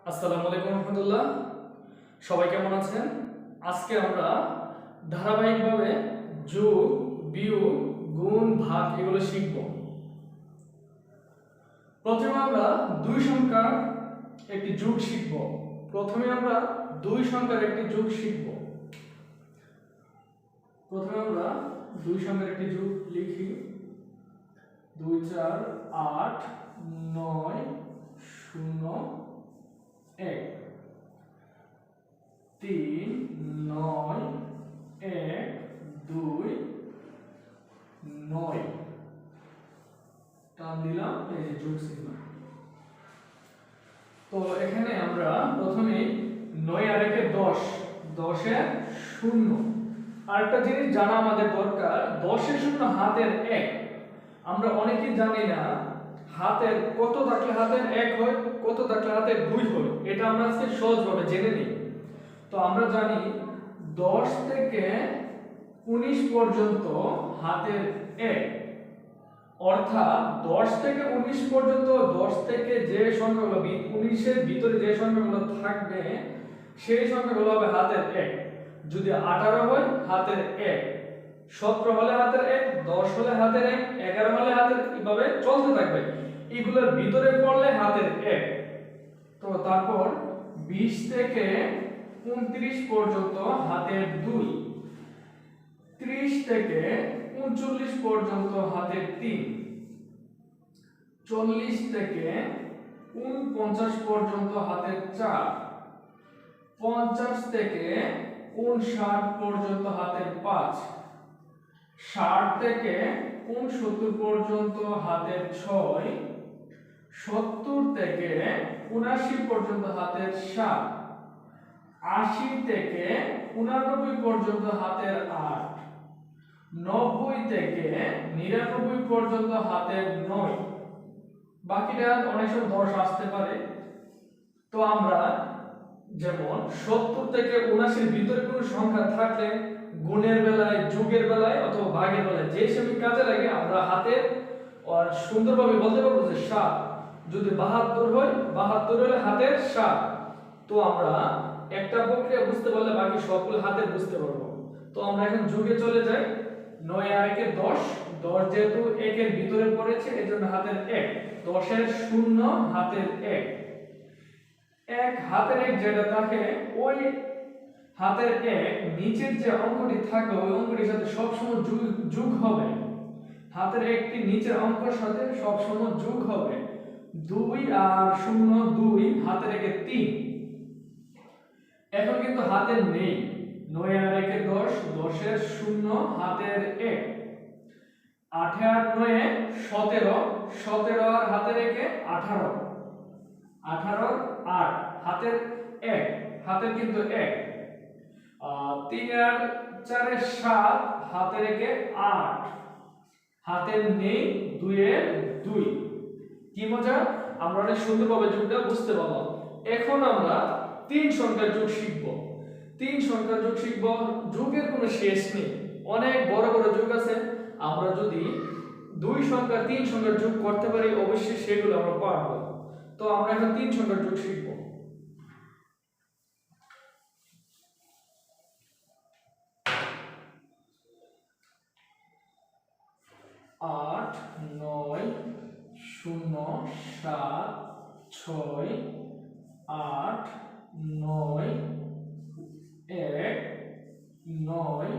আসসালামু আলাইকুম রহমতুল্লাহ। সবাই কেমন আছেন? আজকে আমরা ধারাবাহিকভাবে যোগ, বিয়োগ, গুণ, ভাগ এগুলো শিখব। প্রথমে আমরা দুই সংখ্যার একটি যোগ শিখব। প্রথমে আমরা দুই সংখ্যার একটি যোগ শিখব। প্রথমে আমরা দুই সংখ্যার একটি যোগ লিখি। 2 4 8 9 0 1 3 9 1 2 9 টান দিলাম, এই যে যোগ চিহ্ন। তো এখানে আমরা প্রথমে 9 আর 1 এর 10, 10 এর 0। আরেকটা জিনিস জানা আমাদের দরকার, 10 এর 0 হাতের 1। আমরা অনেকেই জানি না হাতের কত থাকলে হাতের 1 হয়, কত থাকলে হাতের 2 হয়। এটা আমরা আজকে সহজভাবে জেনে নিই। তো আমরা জানি 10 থেকে 19 পর্যন্ত হাতের 1, অর্থাৎ 10 থেকে 19 পর্যন্ত 10 থেকে যে সংখ্যাগুলো 19 এর ভিতরে যে সংখ্যাগুলো থাকবে সেই সংখ্যাগুলো হবে হাতের 1। যদি 18 হয় হাতের 1, 17 হলে হাতের 1, 10 হলে হাতের 1, 11 হলে হাতের, এইভাবে চলতে থাকবে। এগুলোর ভিতরে পড়লে হাতের 1। তো তারপর 20 থেকে 29 পর্যন্ত হাতের 2, 30 থেকে 39 পর্যন্ত হাতের 3, 40 থেকে 49 পর্যন্ত হাতের 4, 50 থেকে 59 পর্যন্ত হাতের 5, 60 থেকে 69 পর্যন্ত হাতের 6, 70 থেকে 79 পর্যন্ত হাতের 7, 80 থেকে 89 পর্যন্ত হাতের 8, 90 থেকে 99 পর্যন্ত হাতের 9। বাকিটা অনেক সময় 10 আসতে পারে। তো আমরা যেমন 70 থেকে 79 এর ভিতরে কোনো সংখ্যা থাকলে গুণের বেলায়, যোগের বেলায় অথবা ভাগের বেলায় যে সময় কাজে লাগে আমরা হাতে সুন্দরভাবে বলতে পারবো যে 7। যদি 72 হয়, 72 হলে হাতের 7। তো আমরা একটা প্রক্রিয়া বুঝতে পারলে বাকি সবগুলো হাতে বুঝতে পারবো। তো আমরা এখন যোগে চলে যাই। 9 আর 1 এর 10, 10 যেহেতু 1 এর ভিতরে পড়েছে এজন্য হাতের 1, 10 এর 0 হাতের 1, 1 হাতের 1 যেটা থাকে ওই হাতের 1 নিচের যে অঙ্কটি থাকবে ওই অঙ্কটির সাথে সবসময় যোগ হবে। হাতের 1টি নিচের অঙ্কের সাথে সবসময় যোগ হবে। 2 আর 0 2, হাতের 1 এর 3। এখন কিন্তু হাতের নেই। 9 আর 1 এর 10, 10 এর 0 হাতের 1, 8 আর 9 17, 17 আর হাতের 1 18, 18 8 হাতের 1, হাতের কিন্তু 1, 3 আর 4 এর 7 হাতের 1 8, হাতের নেই 2 এর 2। কি মজা, আমরা অনেক সুন্দরভাবে যোগটা বুঝতে পারলাম। এখন আমরা 3 সংখ্যার যোগ শিখব। 3 সংখ্যার যোগ শিখব। যোগের কোনো শেষ নেই, অনেক বড় বড় যোগ আছে। আমরা যদি 2 সংখ্যা 3 সংখ্যার যোগ করতে পারি অবশ্যই সেগুলো আমরা পারবো। তো আমরা এখন 3 সংখ্যার যোগ শিখব। 8 9 0 7 6 8 9 1 9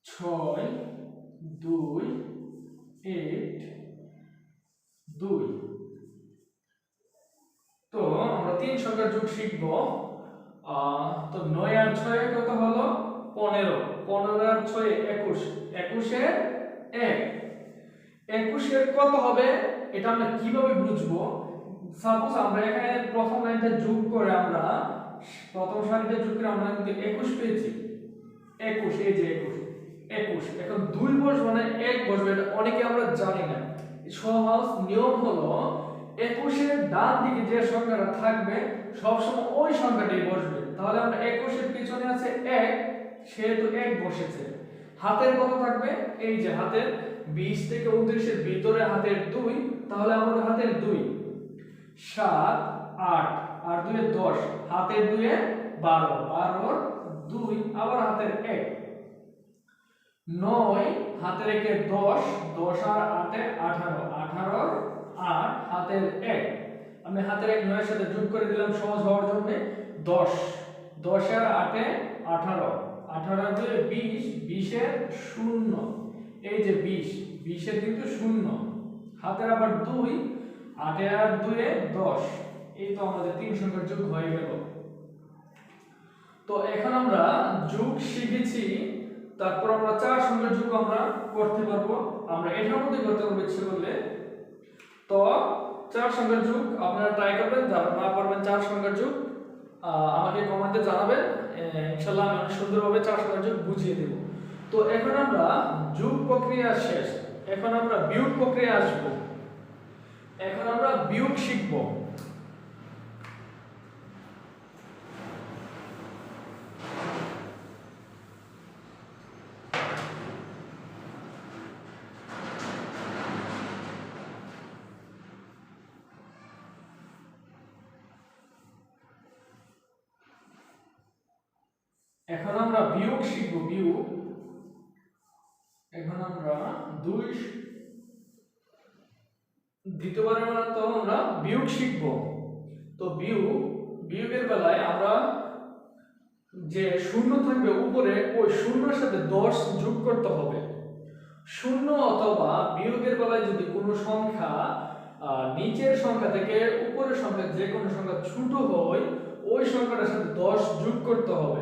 6 2 8 2। তো আমরা 3 সংখ্যার যোগ শিখব। তো 9 আর 6 কত হলো 15, 15 আর 6 21, 21 এর 1, 21 এর কত হবে এটা আমরা কিভাবে বুঝবো? সাপোজ আমরা এখানে প্রথম লাইনটা যোগ করে আমরা প্রথম সারিটা যোগ করে আমরা কিন্তু 21 পেয়েছি। 21, এই যে 21, 21 এখন 2 বসবে মানে 1 বসবে, এটা অনেকে আমরা জানি না। সহজ নিয়ম হলো 21 এর ডান দিকে যে সংখ্যাটা থাকবে সবসময় ওই সংখ্যাটাই বসবে। তাহলে আমরা 21 এর পিছনে আছে 1, সেহেতু 1 বসেছে। হাতের কত থাকবে? এই যে হাতের 20 থেকে 29 এর ভিতরে হাতের 2, তাহলে আমাদের হাতের 2। 7 8 আর 2 এ 10, হাতের 2 এ 12, 12 2 আবার হাতের 1, 9 হাতের 1 এ 10, 10 আর 8 এ 18, 18 8 হাতের 1, আমি হাতের 1 9 এর সাথে যোগ করে দিলাম সহজ হওয়ার জন্য 10, 10 আর 8 এ 18, 18 আর 2 এ 20, 20 এর 0, এই যে 20, 20 এর কিন্তু 0, হাতের আবার 2, 8 আর 2 এ 10, এই তো আমাদের তিন সংখ্যার যোগ হয়ে গেল। তো এখন আমরা যোগ শিখেছি, তারপর আমরা চার সংখ্যার যোগ আমরা করতে পারবো, আমরা এটার মধ্যে করতে পারবো ইচ্ছে করলে। তো চার সংখ্যার যোগ আপনারা ট্রাই করবেন, যারা না পারবেন চার সংখ্যার যোগ আমাকে কমেন্টে জানাবেন, ইনশাআল্লাহ আমি অনেক সুন্দরভাবে চার সংখ্যার যোগ বুঝিয়ে দেব। তো এখন আমরা যোগ প্রক্রিয়া শেষ, এখন আমরা বিয়োগ প্রক্রিয়া আসব, এখন আমরা বিয়োগ শিখব। এখন আমরা বিয়োগ শিখব, বিয়োগ। এখন আমরা দ্বিতীয়বারের মতো আমরা বিয়োগ শিখব। তো বিয়োগের বেলায় আমরা যে শূন্য থাকবে উপরে, ওই শূন্যের সাথে 10 যোগ করতে হবে। শূন্য অথবা বিয়োগের বেলায় যদি কোনো সংখ্যা নিচের সংখ্যা থেকে উপরের সংখ্যা যে কোনো সংখ্যা ছোট হয়, ওই সংখ্যাটার সাথে 10 যোগ করতে হবে।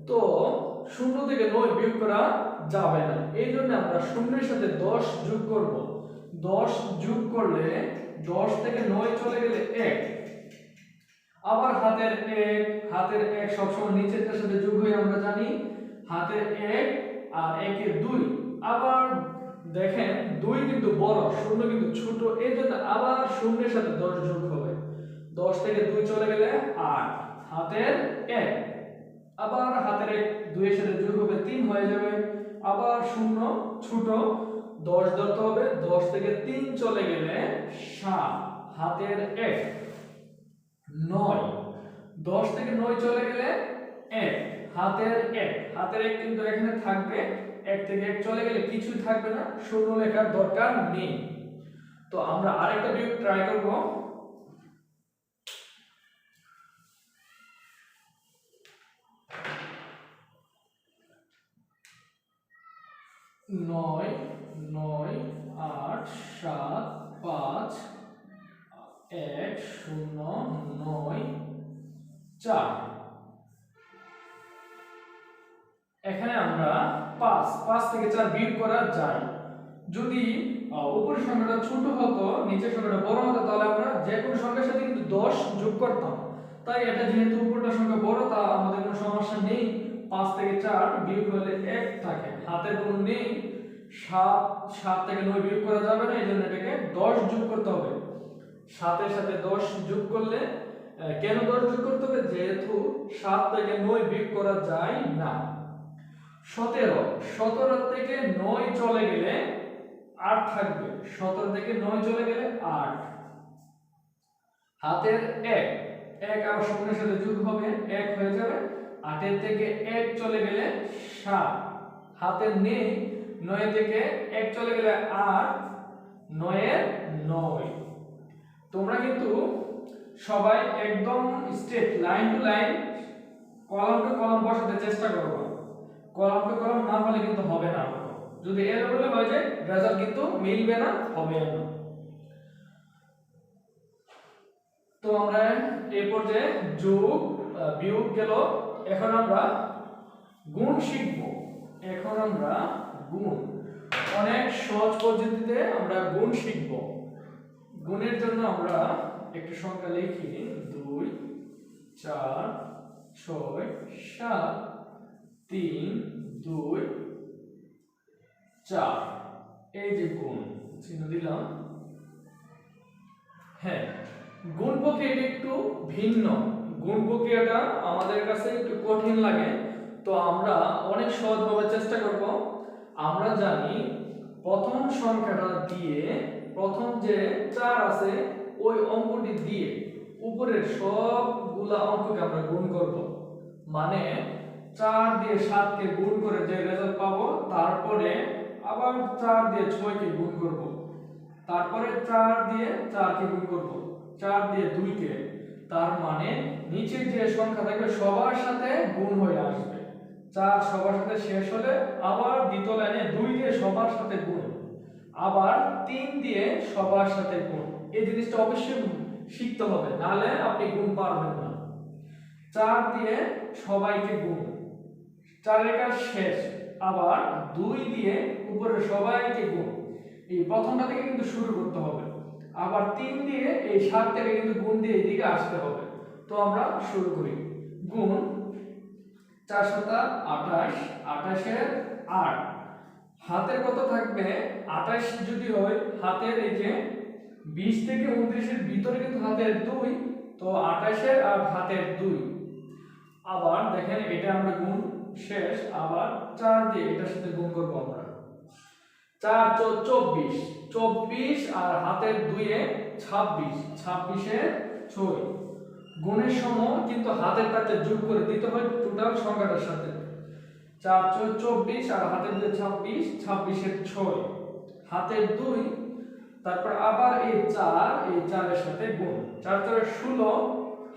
তো শূন্য থেকে 9 বিয়োগ করা যাবে না, এই জন্য আমরা শূন্যের সাথে 10 যোগ করব। 10 যোগ করলে 10 থেকে 9 চলে গেলে 1, আবার হাতের 1 সবসময় নিচেরটার সাথে যোগ হয়ে আমরা জানি হাতের 1 আর 1 এর 2, আবার দেখেন 2 কিন্তু বড়, শূন্য কিন্তু ছোট, এই জন্য আবার শূন্যের সাথে 10 যোগ হবে। 10 থেকে 2 চলে গেলে 8, হাতের 1, আবার হাতের 1 2 এর সাথে যোগ হবে 3 হয়ে যাবে, আবার শূন্য ছোট 10 ধরতে হবে, 10 থেকে 3 চলে গেলে 7, হাতের 1 9, 10 থেকে 9 চলে গেলে 1, হাতের 1, হাতের 1 কিন্তু এখানে থাকবে, 1 থেকে 1 চলে গেলে কিছুই থাকবে না, শূন্য লেখার দরকার নেই। তো আমরা আরেকটা বিয়োগ ট্রাই করব। নয় 9 8 7 5 1 0 9 4, এখানে আমরা 5 থেকে 4 বিয়োগ করা যায়। যদি উপরের সংখ্যাটা ছোট হতো নিচের সংখ্যাটা বড় হতো, তাহলে আমরা যে কোনো সংখ্যার সাথে কিন্তু 10 যোগ করতাম। তাই এটা যেহেতু উপরের সংখ্যা বড়, তা আমাদের কোনো সমস্যা নেই। 5 থেকে 4 বিয়োগ হলে 1 থাকে, হাতের কোনো নেই। 7 থেকে 9 বিয়োগ করা যাবে না, এই জন্য এটাকে 10 যোগ করতে হবে। 7 এর সাথে 10 যোগ করলে, কেন 10 যোগ করতে হবে? যেহেতু 7 থেকে 9 বিয়োগ করা যায় না। 17 থেকে 9 চলে গেলে 8 থাকবে, 17 থেকে 9 চলে গেলে 8, হাতের 1 আবার শূন্যের সাথে যোগ হবে 1 হয়ে যাবে, 8 থেকে 1 চলে গেলে 7, হাতের নেই, 9 থেকে 1 চলে গেলে 8, 9 এর 9। তোমরা কিন্তু সবাই একদম straight line to line column to column বসাতে চেষ্টা করবে, কলাম টু কলাম না হলে কিন্তু হবে না। যদি এরকম হয়ে যায় রেজাল্ট কিন্তু মিলবে না, হবে না। তো আমরা এই পর্যায়ে যোগ বিয়োগ গেল, এখন আমরা গুণ শিখব। এখন আমরা গুণ অনেক সহজ পদ্ধতিতে আমরা গুণ শিখব। গুণের জন্য আমরা একটু সংখ্যা লিখি, 2 4 6 7 3 2 4, এই যে গুণ চিহ্ন দিলাম। হ্যাঁ, গুণ প্রক্রিয়াটা একটু ভিন্ন, গুণ প্রক্রিয়াটা আমাদের কাছে একটু কঠিন লাগে, তো আমরা অনেক সহজভাবে চেষ্টা করব। আমরা জানি প্রথম সংখ্যাটা দিয়ে, প্রথম যে 4 আছে ওই অঙ্কটি দিয়ে উপরের সবগুলা অঙ্ককে আমরা গুণ করব, মানে 4 দিয়ে 7 কে গুণ করে যে রেজাল্ট পাবো, তারপরে আবার 4 দিয়ে 6 কে গুণ করব, তারপরে 4 দিয়ে 4 কে গুণ করব, 4 দিয়ে 2 কে, তার মানে নিচে যে সংখ্যা থাকবে সবার সাথে গুণ হয়ে আসবে। 4 সবার সাথে শেষ হলে আবার দ্বিতীয় লাইনে 2 দিয়ে সবার সাথে গুণ, আবার 3 দিয়ে সবার সাথে গুণ। এই জিনিসটা অবশ্যই শিখতে হবে, নাহলে আপনি গুণ পারবেন না। 4 দিয়ে সবাইকে গুণ, 4 এর কাজ শেষ, আবার 2 দিয়ে উপরে সবাইকে গুণ। এই প্রথমটা থেকে কিন্তু শুরু করতে হবে, আবার 3 দিয়ে এই 7 থেকে কিন্তু গুণ দিয়ে এদিকে আসতে হবে। তো আমরা শুরু করি। গুণ 4 7 28, 28 এর 8, হাতের কত থাকবে 28 যদি হয়, হাতের এই যে 20 থেকে 29 এর ভিতরে কিন্তু হাতের 2, তো 28 এর আর হাতের 2। আবার দেখেন এটা আমরা গুণ শেষ, আবার 4 দিয়ে এটার সাথে গুণ করব আমরা। 4 24, 24 আর হাতের 2 এ 26, 26 এর 6। গুণের সময় কিন্তু হাতের কাছে যোগ করে দিতে হয় টোটাল সংখ্যাটার সাথে। 4 24 আর হাতের 2 26, 26 এর 6, হাতের 2, তারপর আবার এই 4 এর সাথে গুণ। 4 4 16,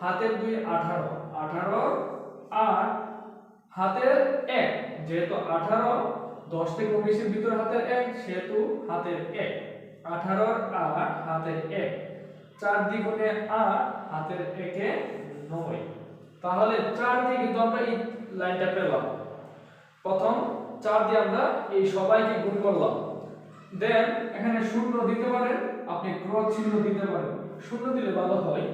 হাতের 2 18, 18 8, হাতের 1, যেহেতু 18 10 থেকে 19 এর ভিতরে হাতের 1, সেহেতু হাতের 1, 18 8 হাতের 1, 4 দ্বিগুণে 8, হাতের 1 এ 9। তাহলে 4 দিয়ে কিন্তু আমরা এই লাইনটা পেলাম। প্রথম 4 দিয়ে আমরা এই সবাইকে গুণ করলাম, দেন এখানে শূন্য দিতে পারেন, আপনি ক্রস চিহ্ন দিতে পারেন, শূন্য দিলে ভালো হয়।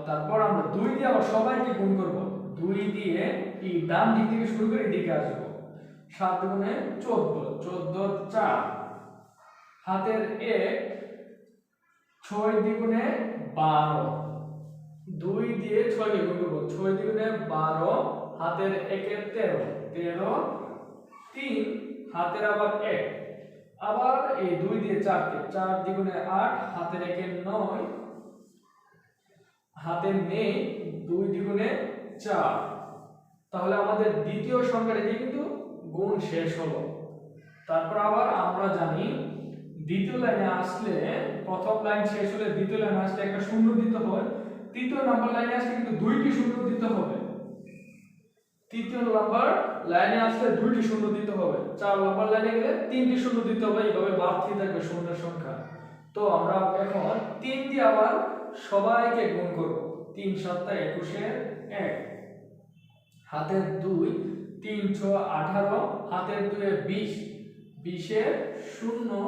তারপর আমরা 2 দিয়ে আবার সবাইকে গুণ করব, 2 দিয়ে এই ডান দিক থেকে শুরু করে এদিকে আসব। 7 দুগুণে 14, 14 4, হাতের 1, 6 দ্বিগুণে 12, 2 দিয়ে 6 কে গুণ করব, 6 দ্বিগুণে 12, হাতের 1 এর 13, 13 3, হাতের আবার 1, আবার এই 2 দিয়ে 4 কে, 4 দ্বিগুণে 8, হাতের 1 এর 9, হাতের নেই, 2 দ্বিগুণে 4। তাহলে আমাদের দ্বিতীয় সংখ্যাটা দিয়ে কিন্তু গুণ শেষ হলো। তারপর আবার আমরা জানি দ্বিতীয় লাইনে আসলে, প্রথম লাইন শেষ হলে দ্বিতীয় লাইনে আসলে একটা শূন্য দিতে হয়, তৃতীয় নাম্বার লাইনে আসলে কিন্তু 2টি শূন্য দিতে হবে। তৃতীয় নাম্বার লাইনে আসলে 2টি শূন্য দিতে হবে, 4 নাম্বার লাইনে গেলে 3টি শূন্য দিতে হবে, এইভাবে বাড়তে থাকবে শূন্যের সংখ্যা। তো আমরা এখন 3 দিয়ে আবার সবাইকে গুণ করব। 3 7 21 এর 1, হাতের 2, 3 6 18, হাতের 2 এ 20, 20 এর 0,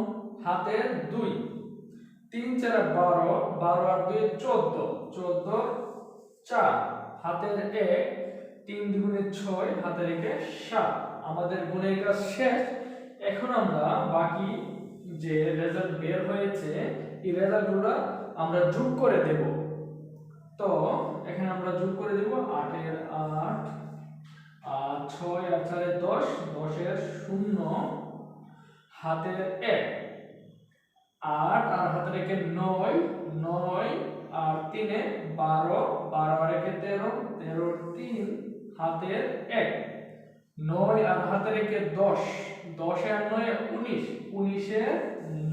হাতের 2, 3 4 12, 12 আর 2 14, 14 4, হাতের 1, 3 দুগুণে 6, হাতের 1 এ 7। আমাদের গুণের কাজ শেষ। এখন আমরা বাকি যে রেজাল্ট বের হয়েছে এই রেজাল্টগুলো আমরা যোগ করে দেব। তো এখানে আমরা যোগ করে দেব 8 এর 8, 6 আর 4 এর 10, 10 এর 0, হাতের 1, 8 আর হাতের 1 এর 9, 9 আর 3 এ 12, 12 আর 1 এ 13, 13 আর 3, হাতের 1, 9 আর হাতের 1 এ 10, 10 আর 9 এ 19, 19 এ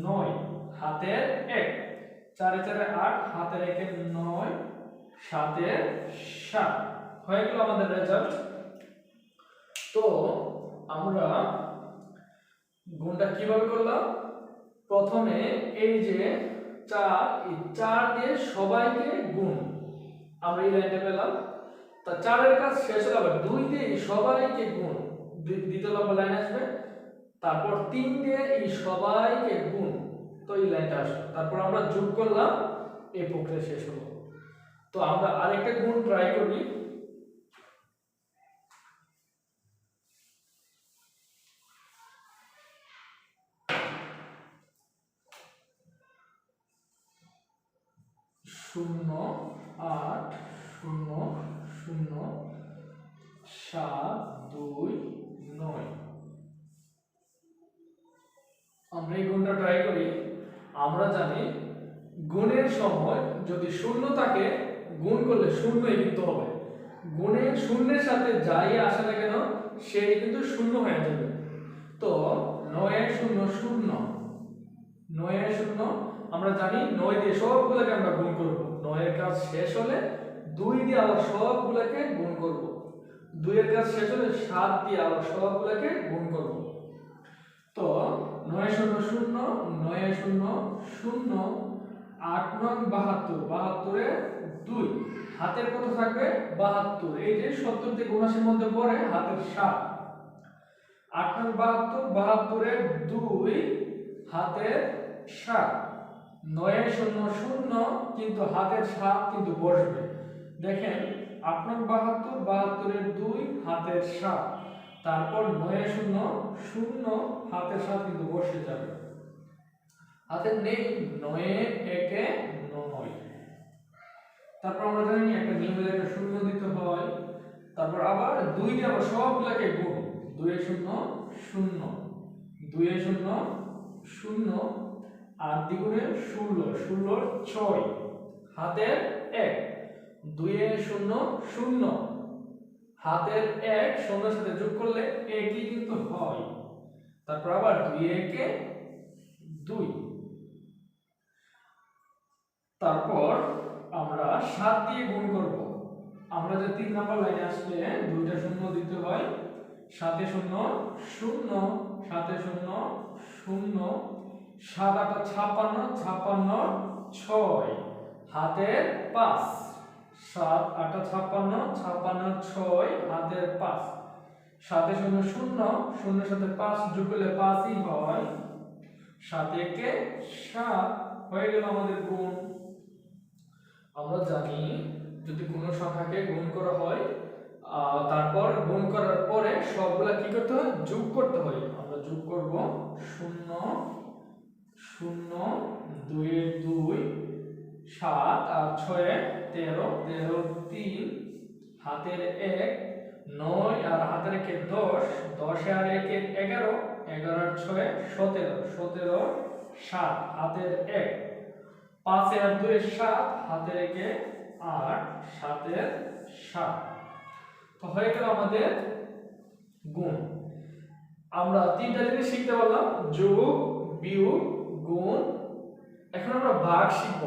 9, হাতের 1, 4 এ 4 এ 8, হাতের 1 এ 9, 7 এ 7। হয়ে গেল আমাদের রেজাল্ট। তো আমরা গুণটা কিভাবে করলাম? প্রথমে এই যে 4, এই 4 দিয়ে সবাইকে গুণ, আমরা এই লাইনটা পেলাম। তা 4 এর কাজ শেষ হলে আবার 2 দিয়ে সবাইকে গুণ, দ্বিতীয় নম্বর লাইন আসবে। তারপর 3 দিয়ে এই সবাইকে গুণ, তো এই লাইনটা আসবে। তারপর আমরা যোগ করলাম, এই প্রক্রিয়া শেষ হলো। তো আমরা আরেকটা গুণ ট্রাই করি। শূন্য 8 0 0 7 2 9। আমরা এই গুণটা ট্রাই করি। আমরা জানি গুণের সময় যদি শূন্য থাকে গুণ করলে শূন্যই কিন্তু হবে, গুণে শূন্যের সাথে যাই আসে না কেন সেই কিন্তু শূন্য হয়ে যাবে। তো 9 শূন্য শূন্য, 9 শূন্য আমরা জানি 9 দিয়ে সবগুলোকে আমরা গুণ করব। 9 এর কাজ শেষ হলে 2 দিয়ে আবার সবগুলোকে গুণ করব। 2 এর কাজ শেষ হলে 7 দিয়ে আবার সবগুলোকে গুণ করব। তো 9 শূন্য শূন্য, 9 শূন্য শূন্য, 8 নং 72, 72 এ 2, হাতের কত থাকবে 72, এই যে 70 থেকে 79 মধ্যে পড়ে হাতের 7, 8 নং 72, 72 এ 2, হাতের 7, 9 শূন্য শূন্য কিন্তু হাতের 7 কিন্তু বসবে। দেখেন 8 নং 72, 72 এর 2, হাতের 7, তারপর 9 শূন্য শূন্য, হাতের 7 কিন্তু বসে যাবে। হাতের নেই 9 একে 9, তারপর আমরা জানি একটা নিয়মে একটা শূন্য দিতে হয়। তারপর আবার 2 দিয়ে আবার সবগুলোকে গুণ, 2 শূন্য শূন্য, 2 শূন্য শূন্য, আর দ্বিগুণে 16, 16 6, হাতের 1, 2 শূন্য শূন্য, হাতের 1 শূন্যের সাথে যোগ করলে একই কিন্তু হয়। তারপর আবার 2 একে 2, তারপর আমরা 7 দিয়ে গুণ করব। আমরা যে 3 নাম্বার লাইনে আসলে 2টা শূন্য দিতে হয়। 7 শূন্য শূন্য, 7 শূন্য শূন্য, 7 8 56, 56 6, হাতের 5, 7 8 56, 56 6, হাতের 5, 7 শূন্য শূন্য, শূন্যের সাথে 5 যোগ করলে 5ই হয়। 7 একে 7 হয়ে গেল আমাদের গুণ। আমরা জানি যদি কোনো সংখ্যাকে গুণ করা হয় তারপর গুণ করার পরে সবগুলা কি করতে হয় যোগ করতে হয়। আমরা যোগ করব 0 0 2 এর 2, 7 আর 6 এ 13, 13 3, হাতের 1, 9 আর হাতের 1 10, 10 আর 1 11, 11 আর 6 17, 17 7, হাতের 1, 5 আর 2 7, হাতের 1 8, 7 এর 7। তো হয়ে গেল আমাদের গুণ। আমরা 3টা জিনিস শিখতে পারলাম, যোগ বিয়োগ গুণ। এখন আমরা ভাগ শিখব।